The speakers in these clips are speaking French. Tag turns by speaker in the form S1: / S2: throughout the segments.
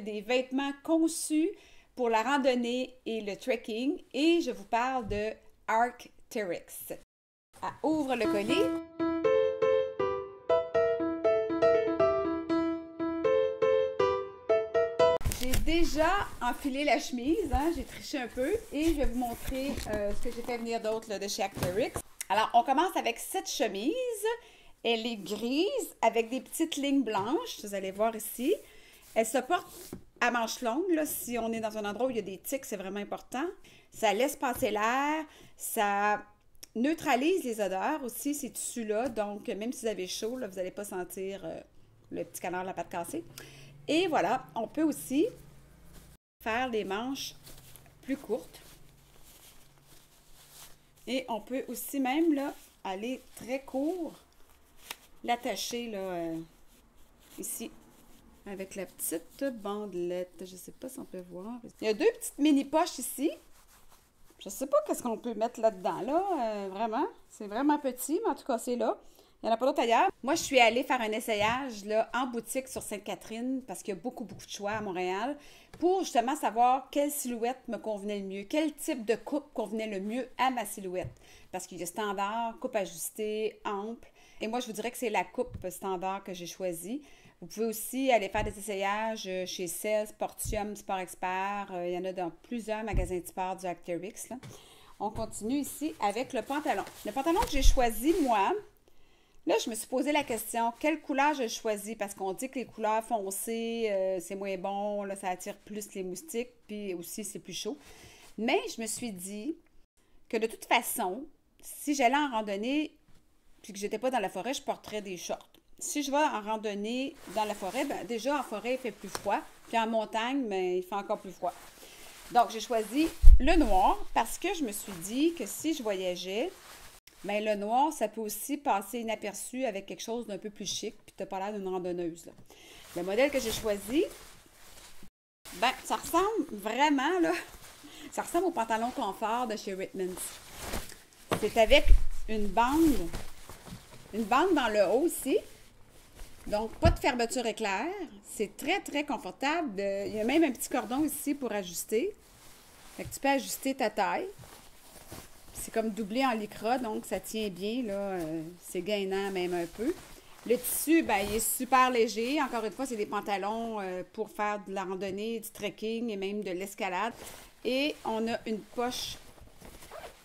S1: Des vêtements conçus pour la randonnée et le trekking et je vous parle de Arc'teryx. Ouvre le colis. J'ai déjà enfilé la chemise, hein, j'ai triché un peu et je vais vous montrer ce que j'ai fait venir d'autre de chez Arc'teryx. Alors, on commence avec cette chemise. Elle est grise avec des petites lignes blanches, vous allez voir ici. Elle se porte à manches longues, là, si on est dans un endroit où il y a des tiques, c'est vraiment important. Ça laisse passer l'air, ça neutralise les odeurs aussi, ces tissus-là. Donc, même si vous avez chaud, là, vous n'allez pas sentir le petit canard, la patte cassée. Et voilà, on peut aussi faire des manches plus courtes. Et on peut aussi même là, aller très court, l'attacher là, ici. Avec la petite bandelette. Je ne sais pas si on peut voir. Il y a deux petites mini-poches ici. Je ne sais pas qu'est-ce qu'on peut mettre là-dedans, là. Vraiment. C'est vraiment petit, mais en tout cas, c'est là. Il n'y en a pas d'autre ailleurs. Moi, je suis allée faire un essayage là, en boutique sur Sainte-Catherine parce qu'il y a beaucoup de choix à Montréal pour justement savoir quelle silhouette me convenait le mieux, quel type de coupe convenait le mieux à ma silhouette. Parce qu'il y a standard, coupe ajustée, ample. Et moi, je vous dirais que c'est la coupe standard que j'ai choisie. Vous pouvez aussi aller faire des essayages chez Cell, Sportium, Sport Expert. Il y en a dans plusieurs magasins de sport du Arc'teryx. On continue ici avec le pantalon. Le pantalon que j'ai choisi, moi, là, je me suis posé la question, quelle couleur je choisis? Parce qu'on dit que les couleurs foncées, c'est moins bon, là, ça attire plus les moustiques, puis aussi, c'est plus chaud. Mais je me suis dit que de toute façon, si j'allais en randonnée, puis que j'étais pas dans la forêt, je porterais des shorts. Si je vais en randonnée dans la forêt, bien, déjà en forêt, il fait plus froid. Puis en montagne, bien, il fait encore plus froid. Donc, j'ai choisi le noir parce que je me suis dit que si je voyageais, bien, le noir, ça peut aussi passer inaperçu avec quelque chose d'un peu plus chic, puis tu n'as pas l'air d'une randonneuse. Là. Le modèle que j'ai choisi, bien, ça ressemble vraiment, là, ça ressemble au pantalon confort de chez Whitman's. C'est avec une bande dans le haut ici. Donc, pas de fermeture éclair. C'est très, très confortable. Il y a même un petit cordon ici pour ajuster. Fait que tu peux ajuster ta taille. C'est comme doublé en lycra, donc ça tient bien. Là, c'est gainant même un peu. Le tissu, ben, il est super léger. Encore une fois, c'est des pantalons pour faire de la randonnée, du trekking et même de l'escalade. Et on a une poche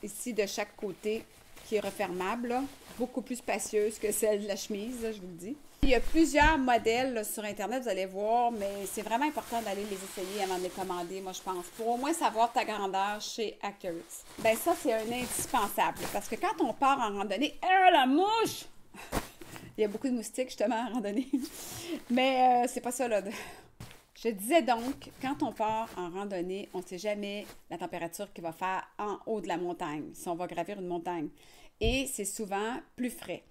S1: ici de chaque côté qui est refermable, là. Beaucoup plus spacieuse que celle de la chemise, là, je vous le dis. Il y a plusieurs modèles là, sur Internet, vous allez voir, mais c'est vraiment important d'aller les essayer avant de les commander, moi je pense, pour au moins savoir ta grandeur chez Arc'teryx. Bien ça, c'est un indispensable, parce que quand on part en randonnée, la mouche! Il y a beaucoup de moustiques justement en randonnée, mais c'est pas ça là. Je disais donc, quand on part en randonnée, on ne sait jamais la température qu'il va faire en haut de la montagne, si on va gravir une montagne. Et c'est souvent plus frais.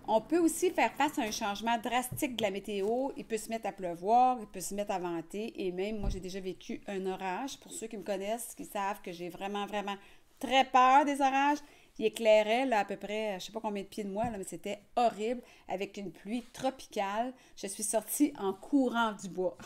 S1: On peut aussi faire face à un changement drastique de la météo. Il peut se mettre à pleuvoir, il peut se mettre à venter. Et même, moi, j'ai déjà vécu un orage. Pour ceux qui me connaissent, qui savent que j'ai vraiment, vraiment très peur des orages. Il éclairait là, à peu près, je ne sais pas combien de pieds de moi, là, mais c'était horrible, avec une pluie tropicale. Je suis sortie en courant du bois.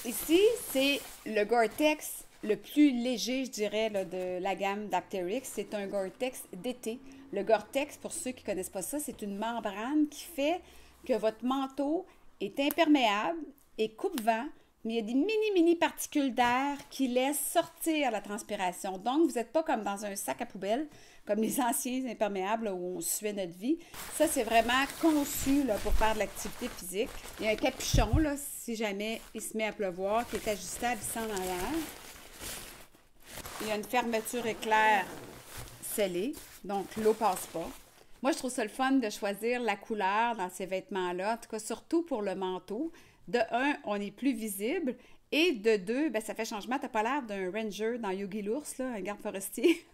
S1: Ici, c'est le Gore-Tex le plus léger, je dirais, là, de la gamme d'Arc'teryx. C'est un Gore-Tex d'été. Le Gore-Tex, pour ceux qui ne connaissent pas ça, c'est une membrane qui fait que votre manteau est imperméable et coupe-vent, mais il y a des mini particules d'air qui laissent sortir la transpiration. Donc, vous n'êtes pas comme dans un sac à poubelle, comme les anciens imperméables là, où on suait notre vie. Ça, c'est vraiment conçu là, pour faire de l'activité physique. Il y a un capuchon, là, si jamais il se met à pleuvoir, qui est ajustable ici en arrière. Il y a une fermeture éclair scellée, donc l'eau ne passe pas. Moi, je trouve ça le fun de choisir la couleur dans ces vêtements-là, en tout cas surtout pour le manteau. De un, on est plus visible, et de deux, bien, ça fait changement. Tu n'as pas l'air d'un ranger dans Yogi l'ours, là, un garde forestier.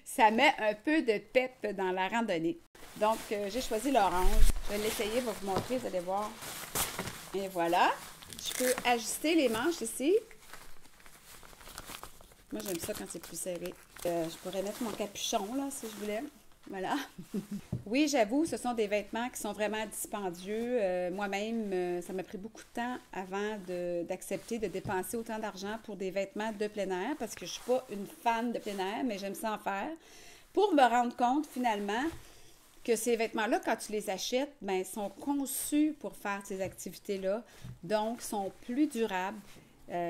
S1: Ça met un peu de pep dans la randonnée. Donc, j'ai choisi l'orange. Je vais l'essayer, je vais vous montrer, vous allez voir. Et voilà. Je peux ajuster les manches ici. Moi, j'aime ça quand c'est plus serré. Je pourrais mettre mon capuchon, là, si je voulais. Voilà. Oui, j'avoue, ce sont des vêtements qui sont vraiment dispendieux. Moi-même, ça m'a pris beaucoup de temps avant d'accepter de dépenser autant d'argent pour des vêtements de plein air parce que je ne suis pas une fan de plein air, mais j'aime ça en faire. Pour me rendre compte finalement que ces vêtements-là, quand tu les achètes, ben, sont conçus pour faire ces activités-là, donc sont plus durables.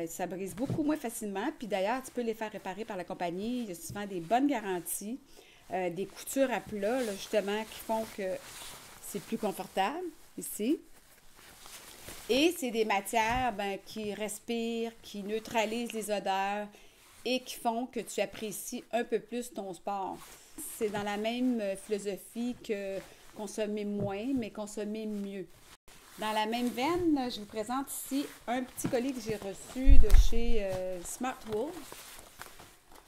S1: Ça brise beaucoup moins facilement. Puis d'ailleurs, tu peux les faire réparer par la compagnie. Il y a souvent des bonnes garanties. Des coutures à plat, là, justement, qui font que c'est plus confortable ici. Et c'est des matières ben, qui respirent, qui neutralisent les odeurs et qui font que tu apprécies un peu plus ton sport. C'est dans la même philosophie que consommer moins, mais consommer mieux. Dans la même veine, je vous présente ici un petit colis que j'ai reçu de chez Smartwool.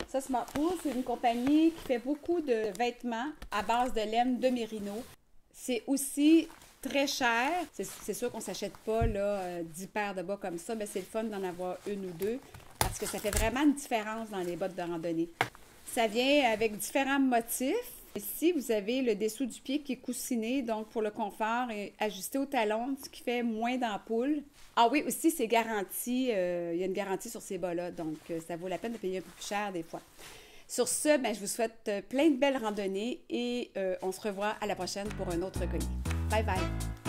S1: Ça, Smartwool, c'est une compagnie qui fait beaucoup de vêtements à base de laine de mérino. C'est aussi très cher. C'est sûr qu'on ne s'achète pas là, 10 paires de bas comme ça, mais c'est le fun d'en avoir une ou deux parce que ça fait vraiment une différence dans les bottes de randonnée. Ça vient avec différents motifs. Ici, vous avez le dessous du pied qui est coussiné, donc pour le confort et ajusté au talon, ce qui fait moins d'ampoules. Ah oui, aussi, c'est garanti. Il y a une garantie sur ces bas-là, donc ça vaut la peine de payer un peu plus cher des fois. Sur ce, ben, je vous souhaite plein de belles randonnées et on se revoit à la prochaine pour un autre colis. Bye bye!